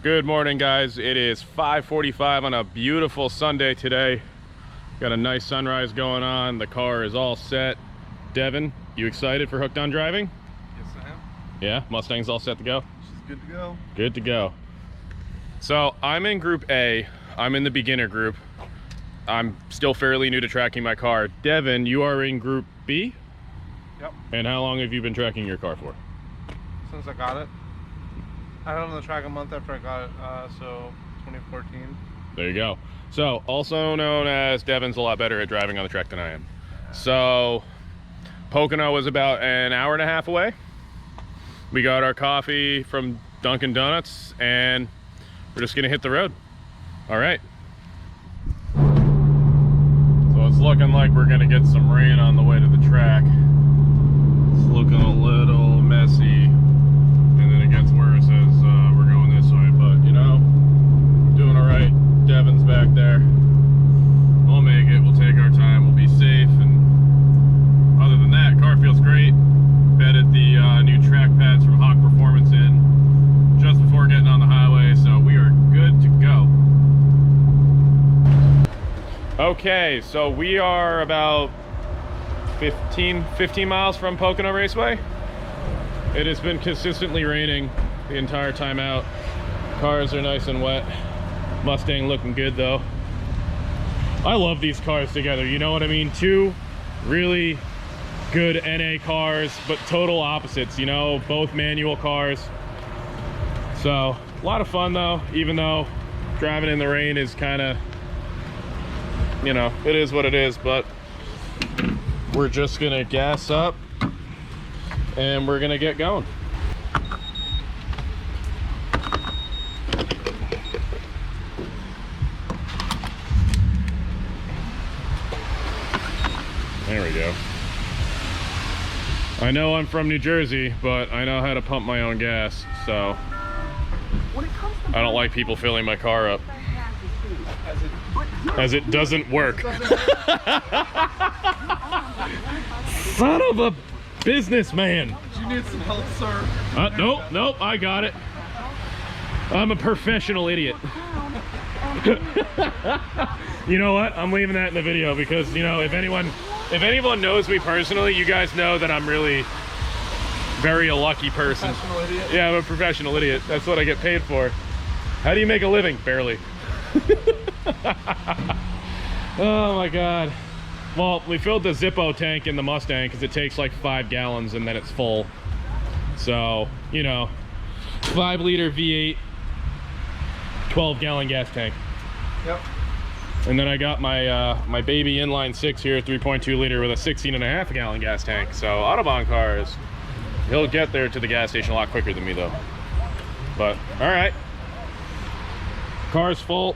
Good morning, guys. It is 5:45 on a beautiful Sunday today. Got a nice sunrise going on. The car is all set. Devin, you excited for Hooked on Driving? Yes, I am. Yeah, Mustang's all set to go? She's good to go. Good to go. So I'm in Group A. I'm in the beginner group. I'm still fairly new to tracking my car. Devin, you are in Group B? Yep. And how long have you been tracking your car for? Since I got it. I had it on the track a month after I got it, so 2014. There you go. So, also known as Devin's a lot better at driving on the track than I am. So, Pocono was about an hour and a half away. We got our coffee from Dunkin' Donuts, and we're just gonna hit the road. All right. So it's looking like we're gonna get some rain on the way to the track. It's looking a little messy. And then it gets worse as we're going this way, but you know, doing all right. Devin's back there. We'll make it. We'll take our time. We'll be safe. And other than that, car feels great. Bedded the new track pads from HOD Performance in just before getting on the highway, so we are good to go. Okay, so we are about 15 miles from Pocono Raceway. It has been consistently raining the entire time out. Cars are nice and wet. Mustang looking good though. I love these cars together, you know what I mean? Two really good NA cars, but total opposites, you know, both manual cars. So, a lot of fun though, even though driving in the rain is kind of, you know, it is what it is, but we're just gonna gas up and we're gonna get going. There we go. I know I'm from New Jersey, but I know how to pump my own gas, so I don't like people filling my car up. As it doesn't work. Son of a businessman. Do you need some help, sir? Nope, I got it. I'm a professional idiot. You know what? I'm leaving that in the video because, you know, if anyone knows me personally, you guys know that I'm really very a lucky person. Professional idiot? Yeah, I'm a professional idiot. That's what I get paid for. How do you make a living? Barely. Oh my God. Well, we filled the Zippo tank in the Mustang because it takes like 5 gallons and then it's full. So, you know, 5-liter V8, 12-gallon gas tank. Yep. And then I got my my baby inline 6 here, 3.2 liter with a 16.5-gallon gas tank. So Autobahn cars, he'll get there to the gas station a lot quicker than me though. But all right, car's full.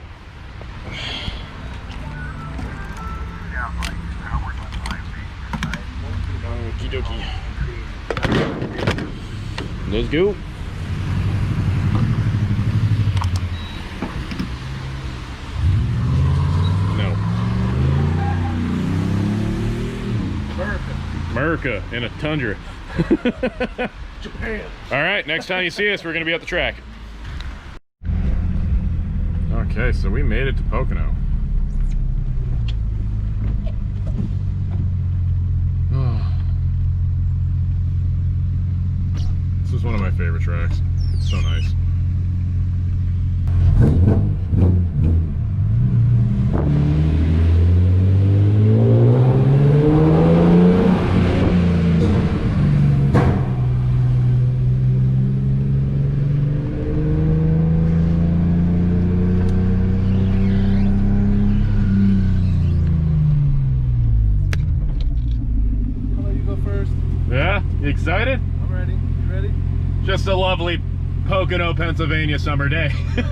Okie dokie. Let's go. No. America in a Tundra. Japan. All right, next time you see us, we're going to be at the track. Okay, so we made it to Pocono. This is one of my favorite tracks. It's so nice. I'll let you go first. Yeah? You excited? I'm ready. You ready? Just a lovely Pocono, Pennsylvania summer day. You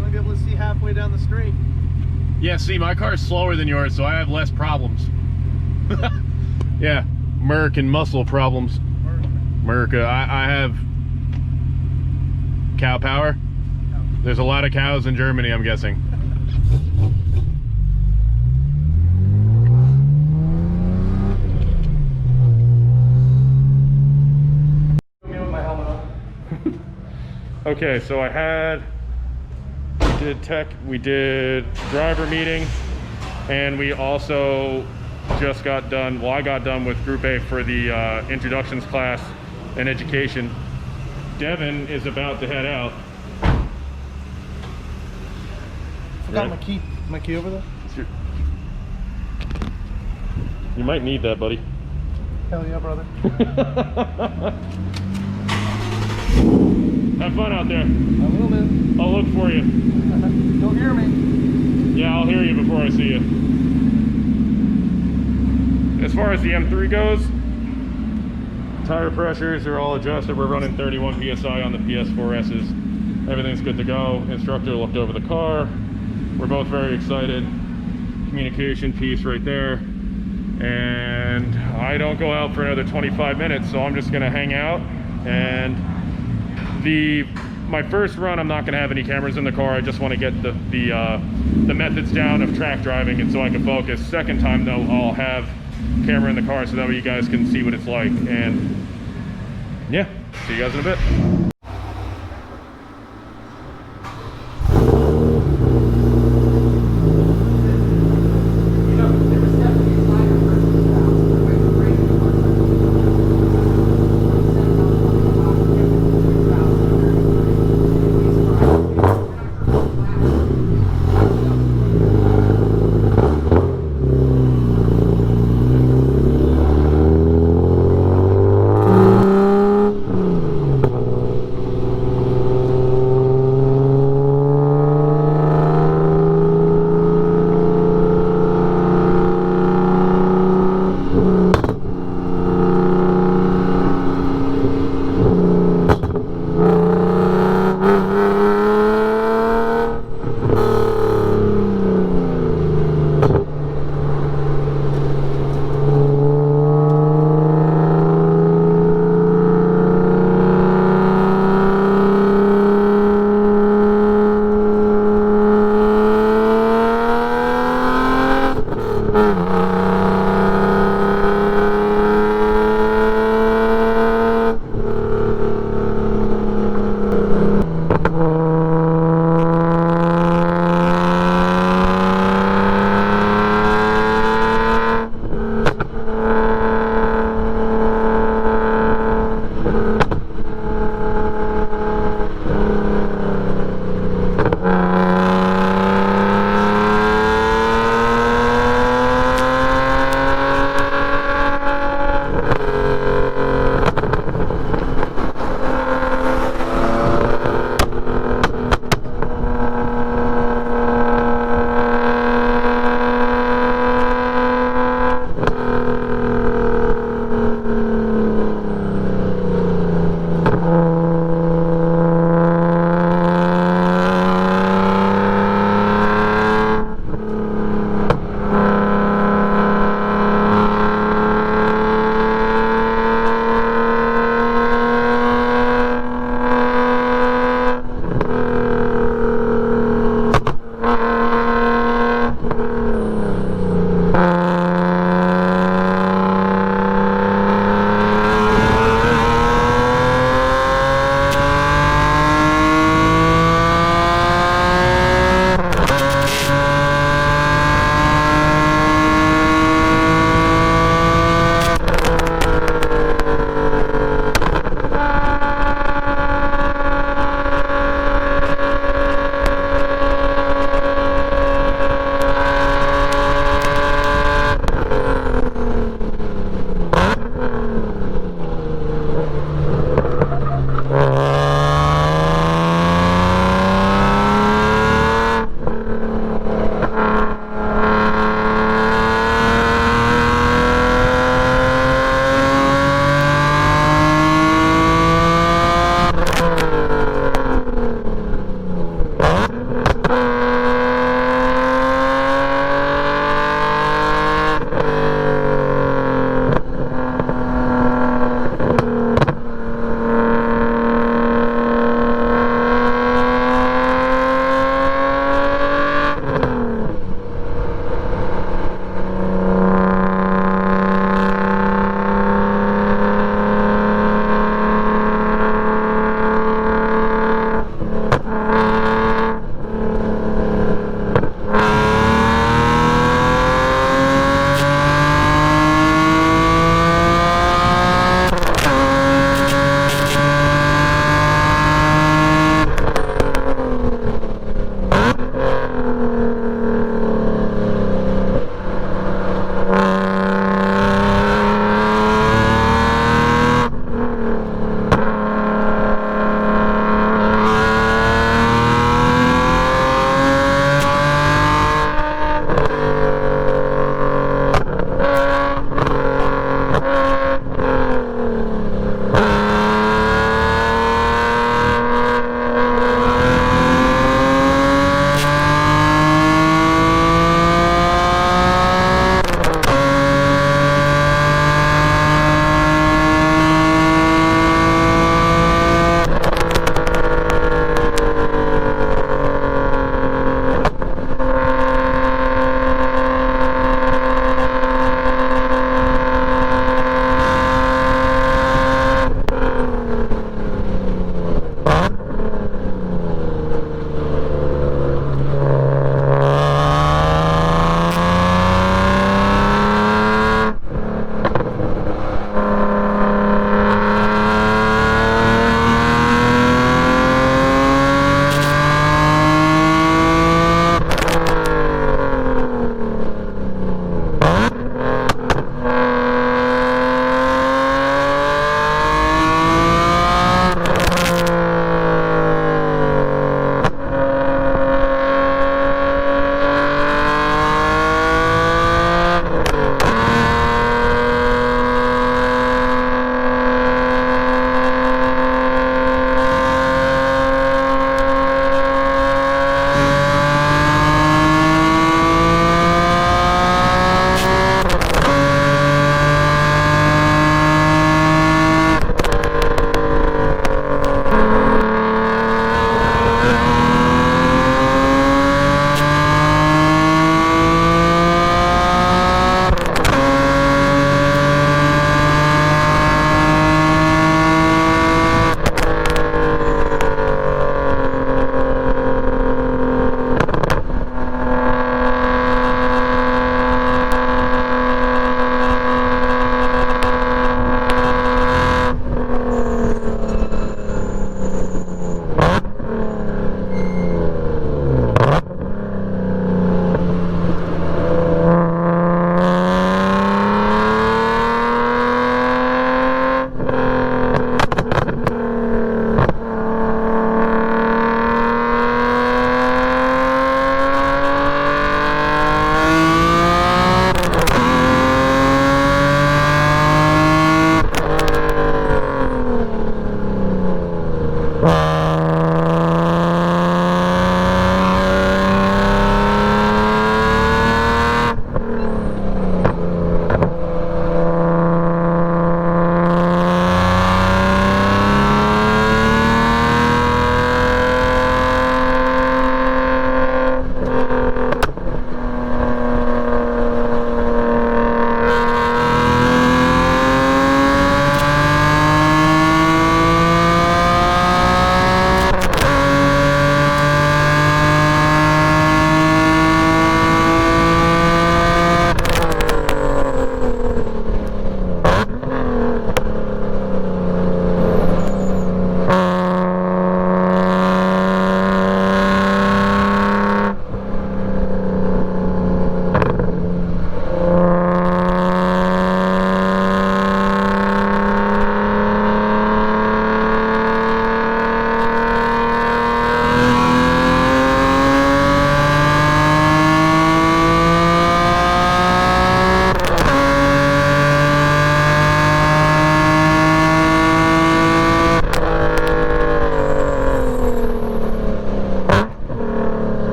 won't be able to see halfway down the street. Yeah, see, my car's slower than yours, so I have less problems. Yeah, American muscle problems. America. I have cow power. There's a lot of cows in Germany, I'm guessing. Okay, so we did driver meeting, and we also just got done, well, I got done with Group A for the introductions class and education. Devin is about to head out. Forgot my key over there. You might need that, buddy. Hell yeah, brother. Have fun out there. I will, man. I'll look for you. Don't hear me. Yeah, I'll hear you before I see you. As far as the M3 goes, tire pressures are all adjusted. We're running 31 PSI on the PS4S's. Everything's good to go. Instructor looked over the car. We're both very excited. Communication piece right there. And I don't go out for another 25 minutes, so I'm just gonna hang out. And my first run, I'm not gonna have any cameras in the car. I just want to get the methods down of track driving, and so I can focus. Second time though, I'll have camera in the car so that way you guys can see what it's like. And yeah, see you guys in a bit.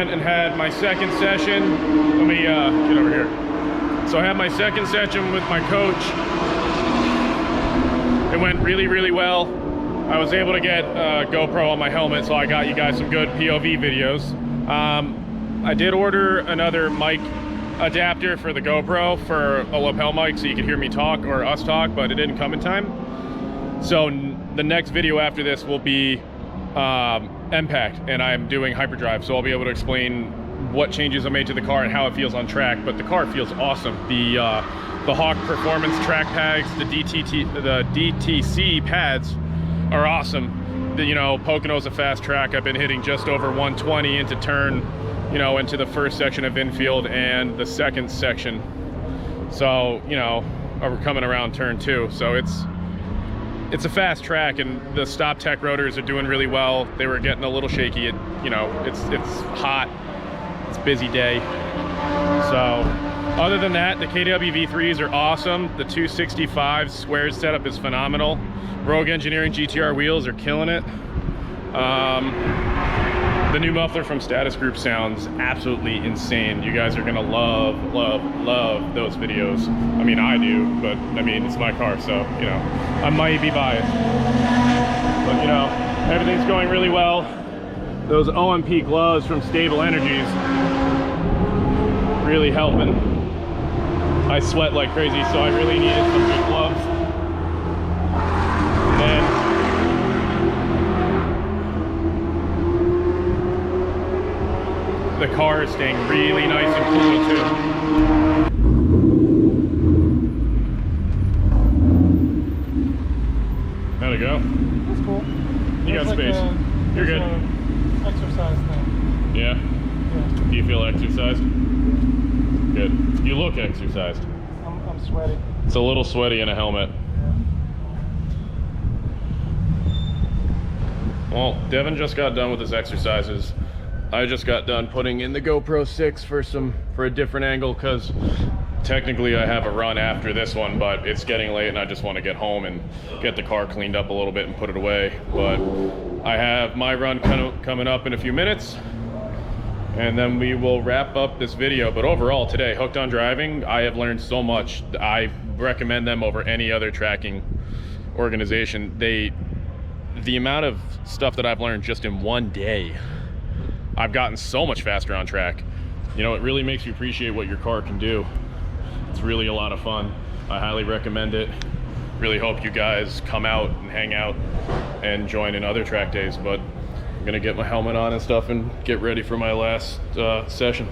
went and had my second session. Let me get over here. So I had my second session with my coach. It went really, really well. I was able to get GoPro on my helmet, so I got you guys some good POV videos. I did order another mic adapter for the GoPro for a lapel mic so you could hear me talk or us talk, but it didn't come in time. So the next video after this will be Impact, and I'm doing hyperdrive, so I'll be able to explain what changes I made to the car and how it feels on track. But the car feels awesome. The Hawk Performance track pads, the DTC pads are awesome. You know, Pocono's a fast track. I've been hitting just over 120 into turn, you know, into the first section of infield and the second section. So, you know, we're coming around turn 2. So it's a fast track, and the stop tech rotors are doing really well. They were getting a little shaky. You know, it's hot. It's a busy day. So other than that, the KW V3s are awesome. The 265 squared setup is phenomenal. Rogue Engineering GTR wheels are killing it. The new muffler from Status Group sounds absolutely insane. You guys are gonna love those videos. I mean, I do, but I mean, it's my car, so, you know, I might be biased. But, you know, everything's going really well. Those OMP gloves from Stable Energies really helping. I sweat like crazy, so I really needed some good gloves. And the car is staying really nice and cool too. How'd it go? That's cool. You got space. You're good. Exercise thing. Yeah? Yeah. Do you feel exercised? Good. You look exercised. I'm sweaty. It's a little sweaty in a helmet. Well, Devin just got done with his exercises. I just got done putting in the GoPro 6 for a different angle, because technically I have a run after this one, but it's getting late and I just want to get home and get the car cleaned up a little bit and put it away. But I have my run coming up in a few minutes, and then we will wrap up this video. But overall today, Hooked on Driving, I have learned so much. I recommend them over any other tracking organization. The amount of stuff that I've learned just in one day, I've gotten so much faster on track. You know, it really makes you appreciate what your car can do. It's really a lot of fun. I highly recommend it. Really hope you guys come out and hang out and join in other track days. But I'm gonna get my helmet on and stuff and get ready for my last session.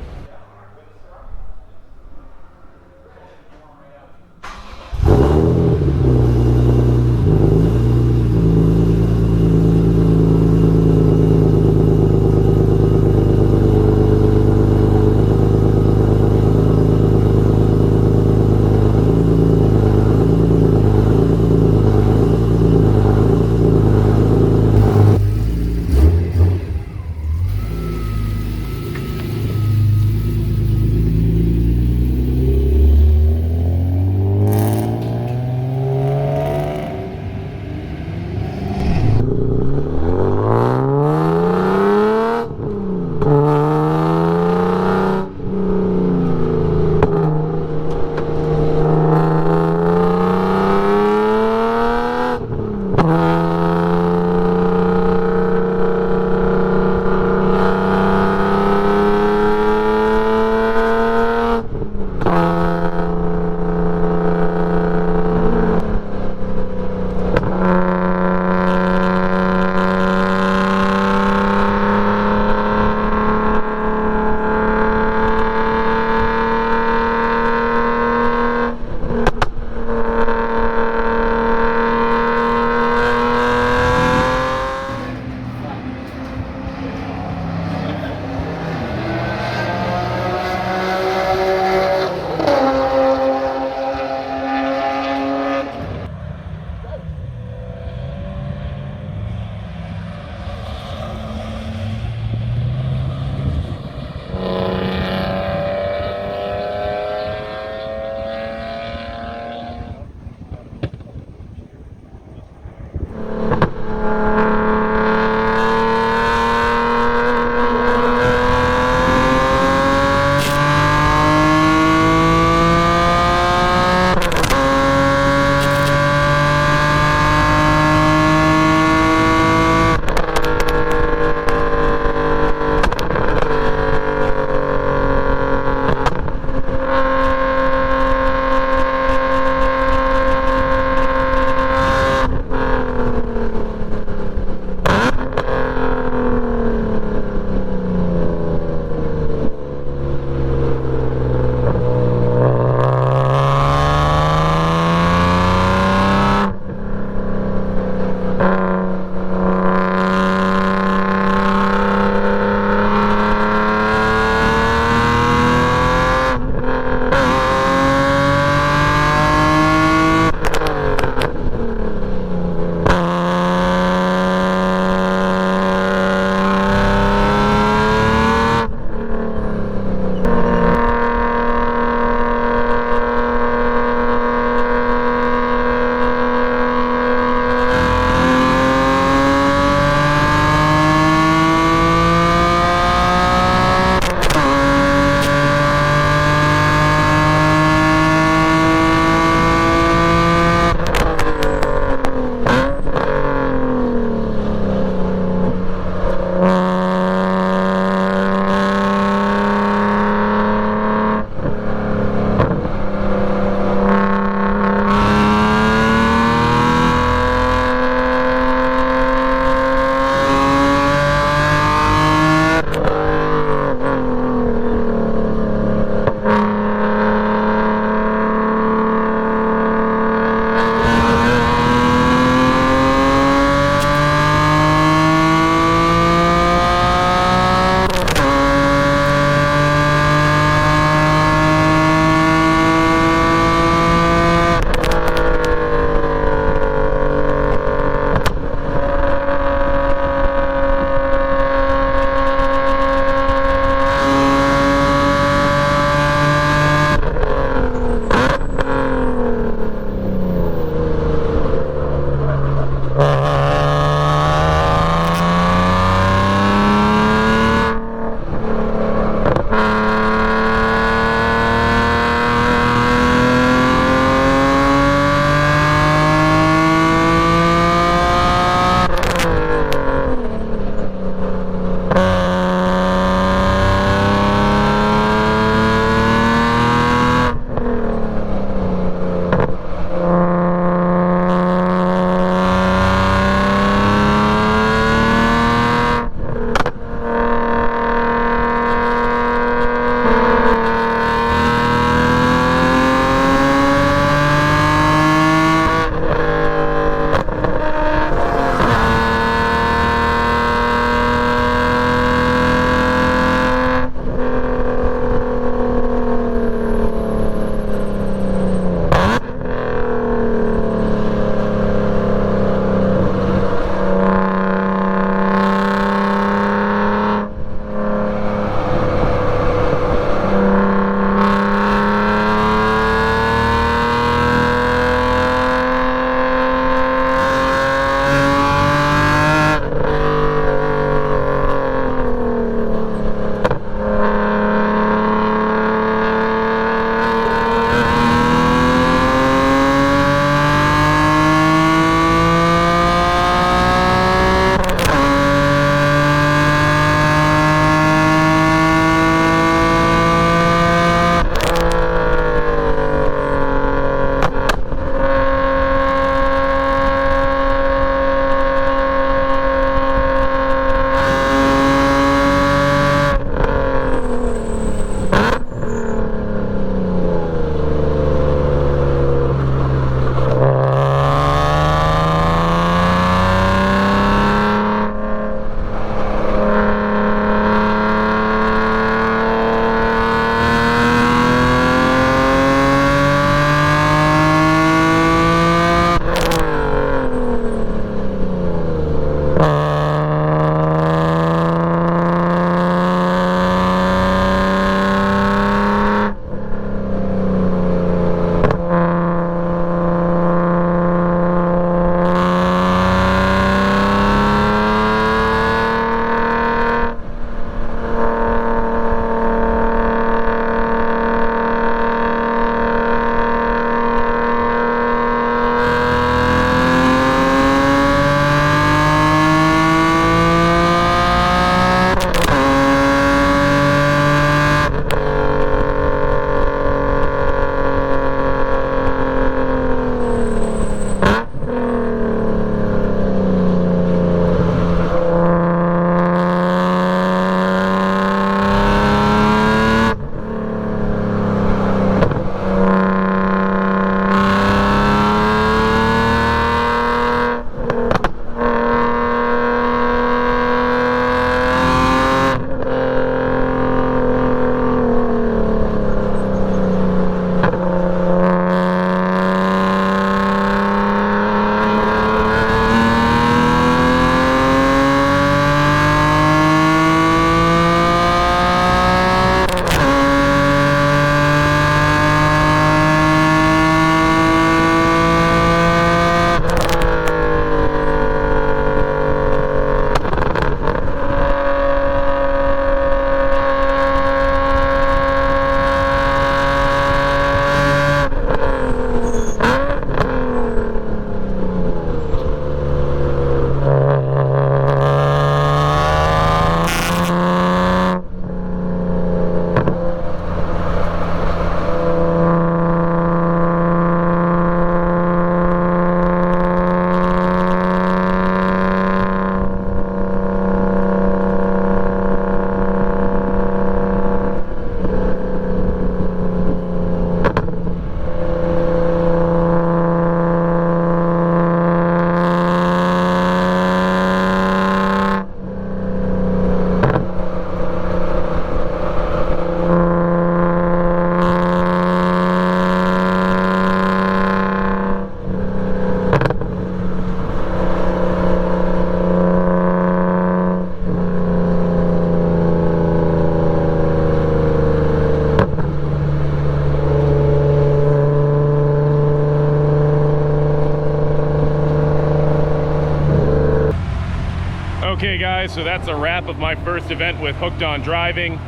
Okay guys, so that's a wrap of my first event with Hooked on Driving.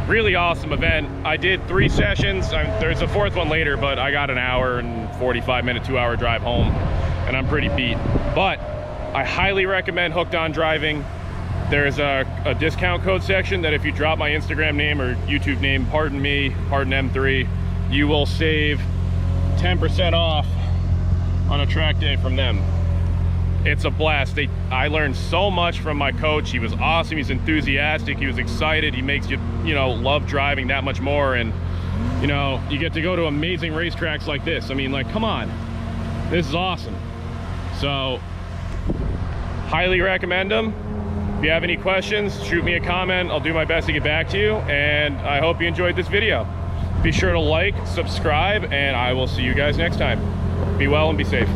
Really awesome event. I did 3 sessions. There's a 4th one later, but I got an hour and 45 minute, 2-hour drive home, and I'm pretty beat. But I highly recommend Hooked on Driving. There's a discount code section that if you drop my Instagram name or YouTube name, pardon M3, you will save 10% off on a track day from them. It's a blast. I learned so much from my coach. He was awesome. He's enthusiastic. He was excited. He makes you, love driving that much more. And, you get to go to amazing racetracks like this. I mean, like, come on. This is awesome. So, highly recommend them. If you have any questions, shoot me a comment. I'll do my best to get back to you. And I hope you enjoyed this video. Be sure to like, subscribe, and I will see you guys next time. Be well and be safe.